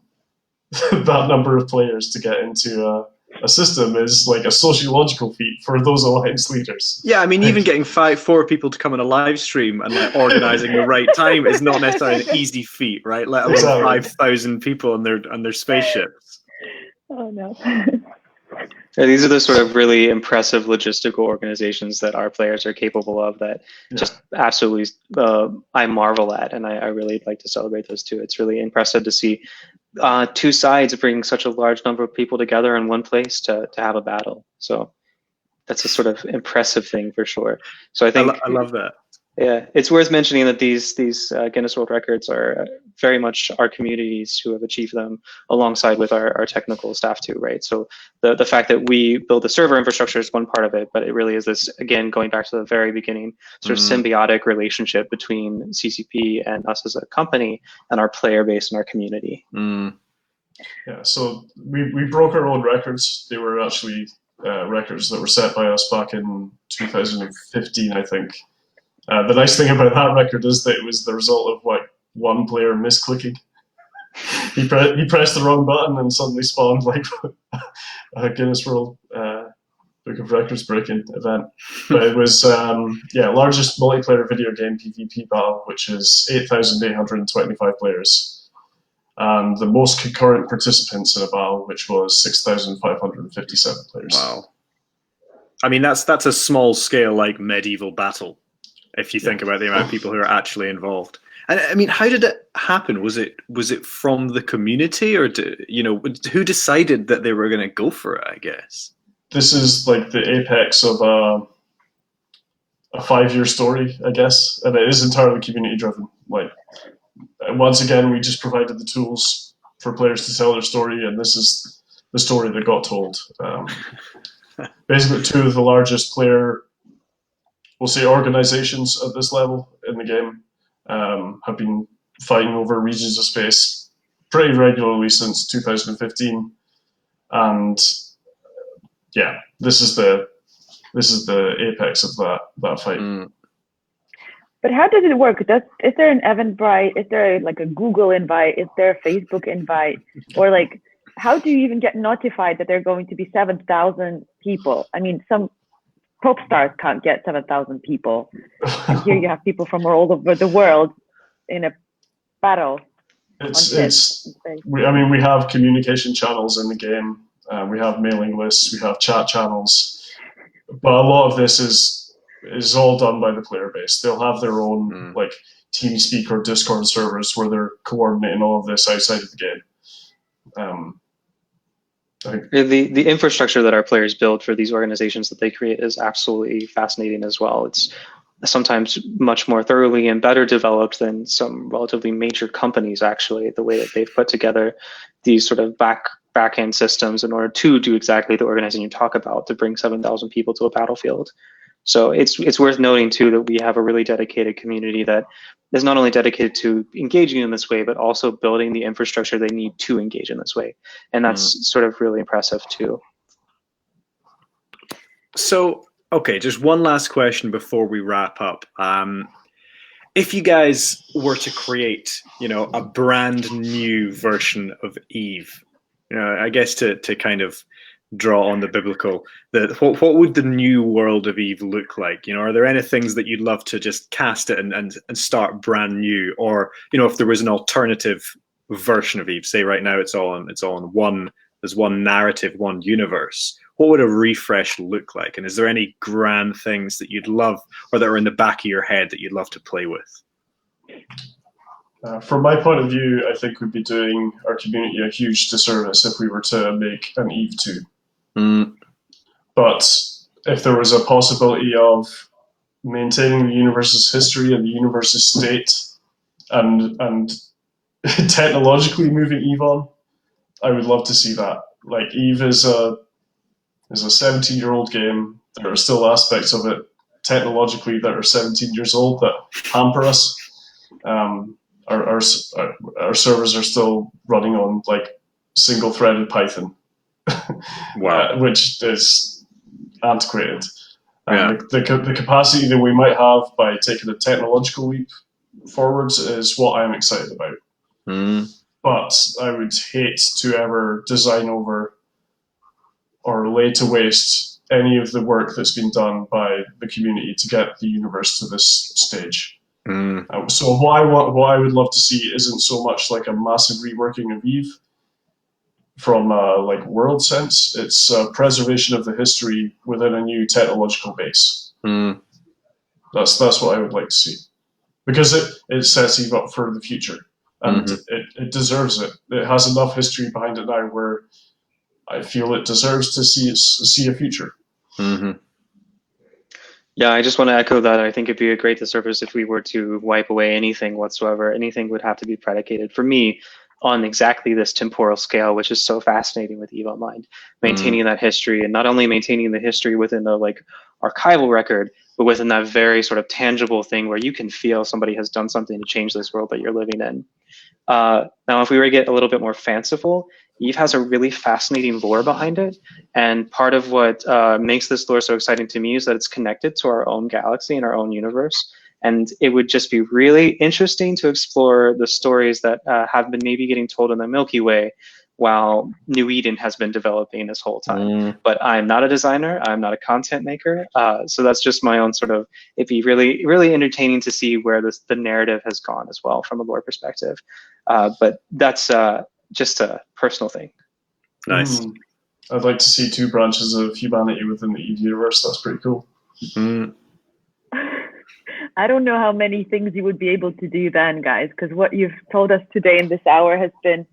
that number of players to get into a system is like a sociological feat for those alliance leaders. Yeah, I mean, even getting 4 people to come on a live stream and organizing the right time is not necessarily an easy feat, right? Let alone 5,000 people on their spaceships. Oh no. Yeah, these are the sort of really impressive logistical organizations that our players are capable of that just absolutely I marvel at, and I really like to celebrate those too. It's really impressive to see 2 sides bring such a large number of people together in one place to have a battle. So that's a sort of impressive thing for sure. So I think I love that. Yeah, it's worth mentioning that these Guinness World Records are very much our communities who have achieved them alongside with our technical staff too, right? So the fact that we build the server infrastructure is one part of it, but it really is this, again, going back to the very beginning, sort of symbiotic relationship between CCP and us as a company and our player base and our community. Yeah, so we broke our own records. They were actually records that were set by us back in 2015, I think. The nice thing about that record is that it was the result of one player misclicking. He pressed the wrong button and suddenly spawned a Guinness World Book of Records breaking event. But it was, largest multiplayer video game PvP battle, which is 8,825 players. And the most concurrent participants in a battle, which was 6,557 players. Wow. I mean, that's a small scale, like, medieval battle, if you think about the amount of people who are actually involved. And I mean, how did it happen? Was it from the community, or who decided that they were going to go for it, I guess? This is like the apex of a 5-year story, I guess, and it is entirely community driven. Like, once again, we just provided the tools for players to tell their story, and this is the story that got told. Basically, 2 of the largest player, we'll say, organizations at this level in the game have been fighting over regions of space pretty regularly since 2015, and yeah, this is the apex of that fight. But how does it work? Is there an Eventbrite? Is there like a Google invite? Is there a Facebook invite? Or like, how do you even get notified that there are going to be 7,000 people? I mean, some pop stars can't get 7,000 people. And here you have people from all over the world in a battle. We have communication channels in the game. We have mailing lists. We have chat channels. But a lot of this is all done by the player base. They'll have their own like TeamSpeak or Discord servers where they're coordinating all of this outside of the game. The infrastructure that our players build for these organizations that they create is absolutely fascinating as well. It's sometimes much more thoroughly and better developed than some relatively major companies, actually, the way that they've put together these sort of back-end systems in order to do exactly the organizing you talk about, to bring 7,000 people to a battlefield. So it's worth noting too that we have a really dedicated community that is not only dedicated to engaging in this way, but also building the infrastructure they need to engage in this way. And that's sort of really impressive too. So, okay, just one last question before we wrap up. If you guys were to create, a brand new version of EVE, I guess to kind of draw on the biblical, what would the new world of EVE look like? Are there any things that you'd love to just cast it and start brand new? Or, if there was an alternative version of EVE, say right now it's all in there's one narrative, one universe, what would a refresh look like? And is there any grand things that you'd love, or that are in the back of your head, that you'd love to play with? From my point of view, I think we'd be doing our community a huge disservice if we were to make an EVE 2. But if there was a possibility of maintaining the universe's history and the universe's state and technologically moving EVE on, I would love to see that. Like, EVE is a 17-year-old game. There are still aspects of it technologically that are 17 years old that hamper us. Our servers are still running on like single-threaded Python. Wow. Which is antiquated. Yeah. The capacity that we might have by taking a technological leap forwards is what I'm excited about. But I would hate to ever design over or lay to waste any of the work that's been done by the community to get the universe to this stage. So what I would love to see isn't so much like a massive reworking of EVE from a like world sense. It's preservation of the history within a new technological base. That's what I would like to see, because it sets EVE up for the future, and it deserves it. It has enough history behind it now where I feel it deserves to see a future. Yeah, I just want to echo that. I think it'd be a great disservice if we were to wipe away anything whatsoever. Anything would have to be predicated, for me, on exactly this temporal scale, which is so fascinating with EVEonline, maintaining that history, and not only maintaining the history within the like archival record, but within that very sort of tangible thing where you can feel somebody has done something to change this world that you're living in. Now, if we were to get a little bit more fanciful, EVE has a really fascinating lore behind it. And part of what makes this lore so exciting to me is that it's connected to our own galaxy and our own universe. And it would just be really interesting to explore the stories that have been maybe getting told in the Milky Way, while New Eden has been developing this whole time. But I'm not a designer. I'm not a content maker. So that's just my own sort of, it'd be really, really entertaining to see where the narrative has gone as well from a lore perspective. But that's just a personal thing. Nice. I'd like to see 2 branches of humanity within the EVE universe. That's pretty cool. I don't know how many things you would be able to do then, guys, because what you've told us today in this hour has been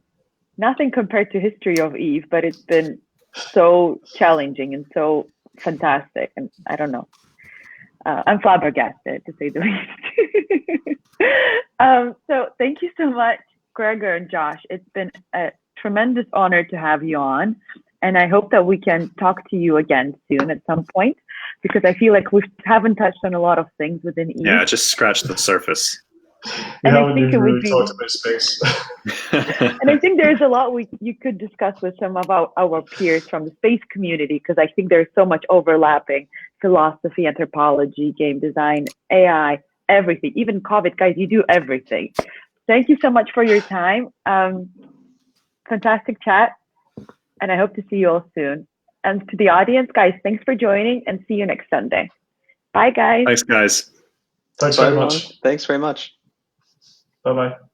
nothing compared to history of EVE, but it's been so challenging and so fantastic. And I don't know. I'm flabbergasted, to say the least. So thank you so much, Gregor and Josh. It's been a tremendous honor to have you on. And I hope that we can talk to you again soon at some point, because I feel like we haven't touched on a lot of things within EVE. Yeah, just scratch the surface. We haven't even really talked about space. And I think there's a lot you could discuss with some of our peers from the space community, because I think there's so much overlapping: philosophy, anthropology, game design, AI, everything. Even COVID, guys, you do everything. Thank you so much for your time. Fantastic chat. And I hope to see you all soon. And to the audience, guys, thanks for joining, and see you next Sunday. Bye, guys. Thanks, guys. Thanks very much. Thanks very much. Bye-bye.